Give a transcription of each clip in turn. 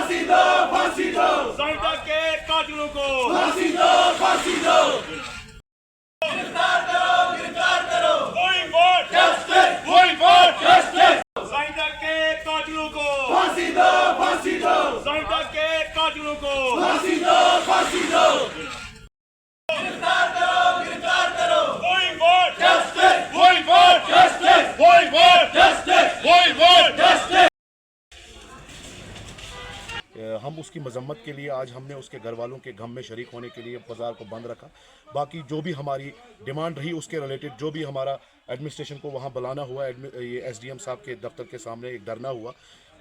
फांसी दो, फांसी दो, साइदा के कातिलों को फांसी दो, फांसी दो, गिरफ्तार करो, वही वोट जस्टिस, वही वोट जस्टिस, साइदा के कातिलों को फांसी दो, फांसी दो, साइदा के कातिलों को फांसी दो, फांसी दो, गिरफ्तार करो, वही वोट जस्टिस, वही वोट जस्टिस, वही वोट जस्टिस, वही वोट जस्टिस। हम उसकी मजम्मत के लिए आज हमने उसके घर वालों के गम में शरीक होने के लिए बाज़ार को बंद रखा। बाकी जो भी हमारी डिमांड रही उसके रिलेटेड जो भी हमारा एडमिनिस्ट्रेशन को वहाँ बुलाना हुआ, ये एसडीएम साहब के दफ्तर के सामने एक धरना हुआ।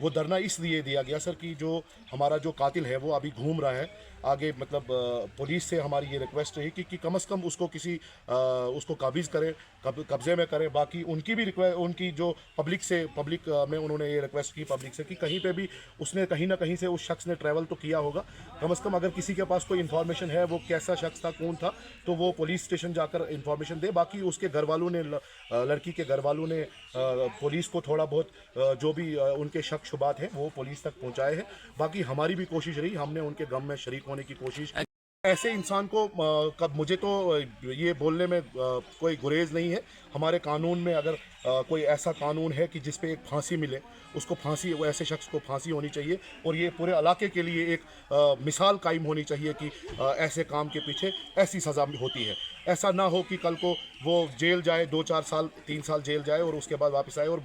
वो धरना इसलिए दिया गया सर कि जो हमारा जो कातिल है वो अभी घूम रहा है आगे, मतलब पुलिस से हमारी ये रिक्वेस्ट रही कि कम से कम उसको उसको काबिज़ करे, कब्ज़े में करे। बाकी उनकी भी रिक्वेस्ट, उनकी जो पब्लिक में उन्होंने ये रिक्वेस्ट की पब्लिक से कि कहीं पे भी उसने कहीं ना कहीं से उस शख्स ने ट्रैवल तो किया होगा, कम से कम अगर किसी के पास कोई इन्फॉर्मेशन है वो कैसा शख्स था, कौन था, तो वो पुलिस स्टेशन जाकर इन्फॉर्मेशन दे। बाकी उसके घर वालों ने, लड़की के घर वालों ने पुलिस को थोड़ा बहुत जो भी उनके शक शुबात हैं वो पुलिस तक पहुंचाए हैं। बाकी हमारी भी कोशिश रही, हमने उनके गम में शरीक होने की कोशिश की। ऐसे इंसान को कब, मुझे तो ये बोलने में कोई गुरेज नहीं है। हमारे कानून में अगर कोई ऐसा कानून है कि जिस पे एक फांसी मिले, उसको फांसी, वो ऐसे शख्स को फांसी होनी चाहिए। और ये पूरे इलाके के लिए एक मिसाल कायम होनी चाहिए कि ऐसे काम के पीछे ऐसी सज़ा होती है। ऐसा ना हो कि कल को वो जेल जाए, 2-4 साल 3 साल जेल जाए और उसके बाद वापस आए और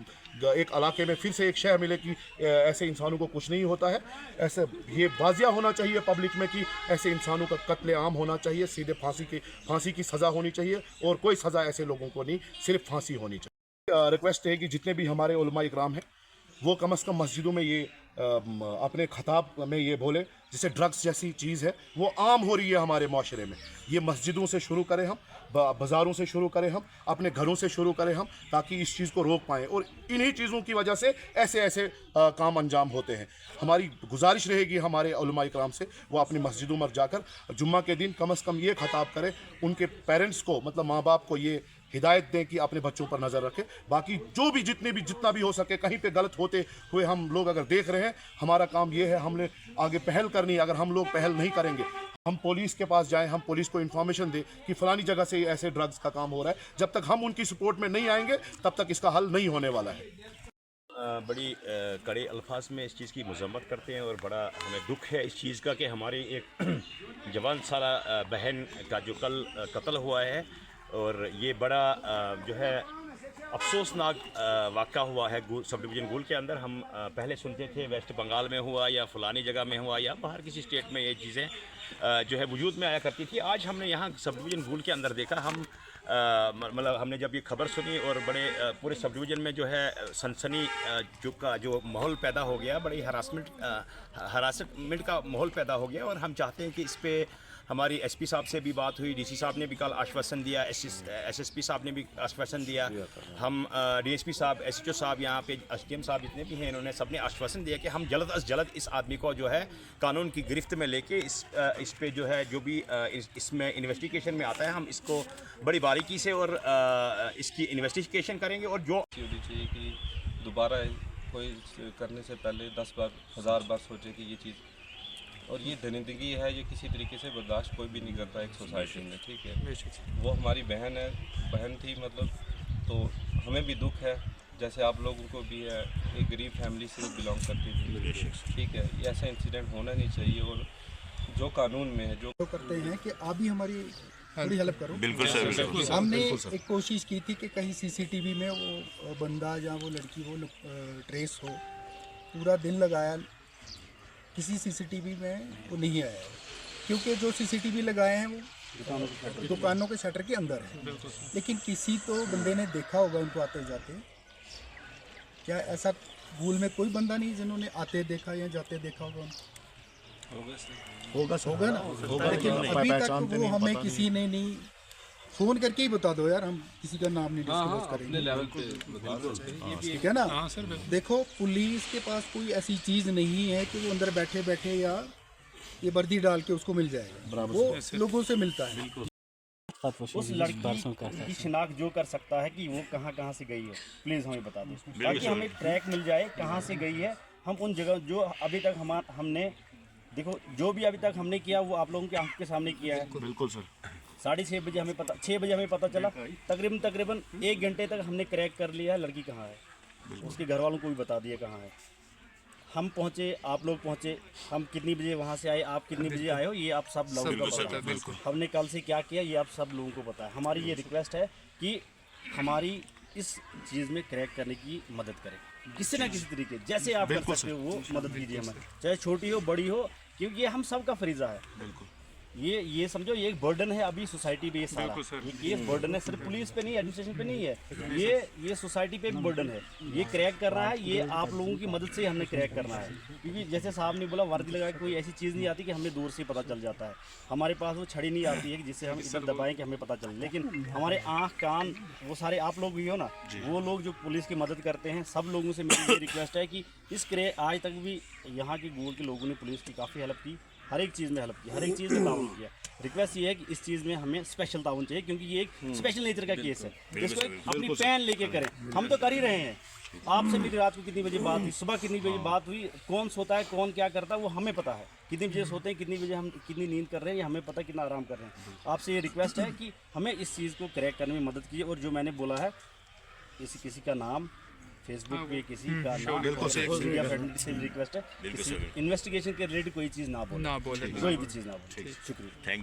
एक इलाके में फिर से एक शह मिले कि ऐसे इंसानों को कुछ नहीं होता है। ऐसे ये वाजिया होना चाहिए पब्लिक में कि ऐसे इंसानों का कत्ले आम होना चाहिए, सीधे फांसी की सज़ा होनी चाहिए और कोई सज़ा ऐसे लोगों को नहीं, सिर्फ फांसी होनी चाहिए। रिक्वेस्ट है कि जितने भी हमारे उलमा इकराम हैं वो कम से कम मस्जिदों में ये अपने खताब में ये बोले, जैसे ड्रग्स जैसी चीज़ है वो आम हो रही है हमारे माशरे में, ये मस्जिदों से शुरू करें हम, बाज़ारों से शुरू करें हम, अपने घरों से शुरू करें हम, ताकि इस चीज़ को रोक पाएँ। और इन्हीं चीज़ों की वजह से ऐसे काम अंजाम होते हैं। हमारी गुजारिश रहेगी हमारे उलमा इकराम से, वो अपनी मस्जिदों में जाकर जुम्मा के दिन कम से कम ये खताब करें, उनके पेरेंट्स को, मतलब माँ बाप को ये हिदायत दें कि अपने बच्चों पर नज़र रखें। बाकी जो भी जितना भी हो सके, कहीं पे गलत होते हुए हम लोग अगर देख रहे हैं, हमारा काम ये है, हमने आगे पहल करनी है। अगर हम लोग पहल नहीं करेंगे, हम पुलिस के पास जाएं, हम पुलिस को इन्फॉर्मेशन दें कि फ़लानी जगह से ऐसे ड्रग्स का काम हो रहा है, जब तक हम उनकी सपोर्ट में नहीं आएंगे तब तक इसका हल नहीं होने वाला है। बड़ी कड़े अल्फाज में इस चीज़ की मजम्मत करते हैं और बड़ा हमें दुख है इस चीज़ का कि हमारी एक जवान सारा बहन का जो कल कत्ल हुआ है, और ये बड़ा जो है अफसोसनाक वाक़ा हुआ है सब डिवीज़न गुल के अंदर। हम पहले सुनते थे वेस्ट बंगाल में हुआ या फ़लानी जगह में हुआ या बाहर किसी स्टेट में ये चीज़ें जो है वजूद में आया करती थी। आज हमने यहाँ सब डिवीज़न गुल के अंदर देखा, हम मतलब हमने जब ये खबर सुनी और बड़े पूरे सब डिवीज़न में जो है सनसनी जो माहौल पैदा हो गया, बड़ी हरासमेंट का माहौल पैदा हो गया। और हम चाहते हैं कि इस पर हमारी एसपी साहब से भी बात हुई, डीसी साहब ने भी कल आश्वासन दिया, एसएसपी साहब ने भी आश्वासन दिया, हम डीएसपी साहब, एसएचओ साहब, यहाँ पे एसडीएम साहब जितने भी हैं, इन्होंने सबने आश्वासन दिया कि हम जल्द अज जल्द इस आदमी को जो है कानून की गिरफ्त में लेके इस पे जो है जो भी इसमें इन्वेस्टिगेशन में आता है, हम इसको बड़ी बारीकी से और इसकी इन्वेस्टिगेशन करेंगे। और जो होनी चाहिए कि दोबारा कोई करने से पहले 10 बार 1000 बार सोचे कि ये चीज़, और ये दरिंदगी है, ये किसी तरीके से बर्दाश्त कोई भी नहीं करता एक सोसाइटी में, ठीक है। वो हमारी बहन थी, मतलब, तो हमें भी दुख है, जैसे आप लोगों को भी है। एक गरीब फैमिली से वो बिलोंग करती थी, ठीक है। ये ऐसा इंसिडेंट होना नहीं चाहिए, और जो कानून में है जो करते हैं कि आप भी हमारी थोड़ी हेल्प करो। बिल्कुल सर, हमने एक कोशिश की थी कि कहीं सीसीटीवी में वो बंदा या वो लड़की वो ट्रेस हो, पूरा दिन लगाया, किसी सीसीटीवी में वो नहीं आया, क्योंकि जो सीसीटीवी लगाए हैं वो दुकानों के शटर के अंदर है। लेकिन किसी तो बंदे ने देखा होगा उनको आते जाते। क्या ऐसा भूल में कोई बंदा नहीं जिन्होंने आते देखा या जाते देखा होगा होगा ना। लेकिन अभी तक वो हमें किसी ने नहीं, फ़ोन करके ही बता दो यार, हम किसी का नाम नहीं डिस्क्लोज करेंगे, ठीक है ना। देखो, पुलिस के पास कोई ऐसी चीज़ नहीं है कि वो अंदर बैठे बैठे या ये वर्दी डाल के उसको मिल जाएगा, वो लोगों से मिलता है। उस लड़की की शिनाख्त जो कर सकता है कि वो कहाँ से गई है, प्लीज़ हमें बता दो, ताकि हमें ट्रैक मिल जाए कहाँ से गई है हम उन जगह जो अभी तक हमने देखो जो भी अभी तक हमने किया वो आप लोगों की आंख के सामने किया है। बिल्कुल सर। 6:30 बजे हमें पता 6 बजे हमें पता चला, तकरीबन 1 घंटे तक हमने क्रैक कर लिया है लड़की कहाँ है, उसके घर वालों को भी बता दिया कहाँ है। हम पहुँचे, आप लोग पहुँचे, हम कितनी बजे वहाँ से आए, आप कितनी बजे आए हो, ये आप सब लोगों को पता है। हमने कल से क्या किया ये आप सब लोगों को पता है। हमारी ये रिक्वेस्ट है कि हमारी इस चीज़ में क्रैक करने की मदद करें किसी ना किसी तरीके, जैसे आप कर सकते हो वो मदद कीजिए हमें, चाहे छोटी हो बड़ी हो, क्योंकि ये हम सब का फरीज़ा है। ये समझो ये एक बर्डन है अभी सोसाइटी पे, ये सारा ये बर्डन है, सिर्फ पुलिस पे नहीं, एडमिनिस्ट्रेशन पे नहीं है, ये सोसाइटी पे भी बर्डन है। ये क्रैक करना है, ये आप लोगों की मदद से हमने क्रैक करना है, क्योंकि जैसे साहब ने बोला वर्दी लगा के कोई ऐसी चीज़ नहीं आती कि हमें दूर से पता चल जाता है। हमारे पास वो छड़ी नहीं आती है कि जिससे हम इधर दबाएं कि हमें पता चले, लेकिन हमारे आँख कान वो सारे आप लोग भी हो ना, वो लोग जो पुलिस की मदद करते हैं, सब लोगों से मेरी ये रिक्वेस्ट है कि इस आज तक भी यहाँ के गोल के लोगों ने पुलिस की काफ़ी हेल्प की, हर एक चीज़ में हेल्प की, हर एक चीज़ में ताउन किया। रिक्वेस्ट ये है कि इस चीज़ में हमें स्पेशल ताउन चाहिए, क्योंकि ये एक स्पेशल नेचर का केस है, इसको अपनी पैन लेके करें। हम तो कर ही रहे हैं। आपसे मेरी रात को कितनी बजे बात हुई, सुबह कितनी बजे बात हुई, कौन सोता है कौन क्या करता है वो हमें पता है, कितनी बजे सोते हैं, कितनी बजे हम कितनी नींद कर रहे हैं, ये हमें पता है, कितना आराम कर रहे हैं। आपसे ये रिक्वेस्ट है कि हमें इस चीज़ को क्रैक करने में मदद कीजिए। और जो मैंने बोला है, किसी का नाम फेसबुक पे किसी का नाम, मीडिया फैमिली से रिक्वेस्ट है, किसी इन्वेस्टिगेशन के रिलेटेड कोई चीज़ ना बोले, कोई भी चीज़ ना बोले। शुक्रिया।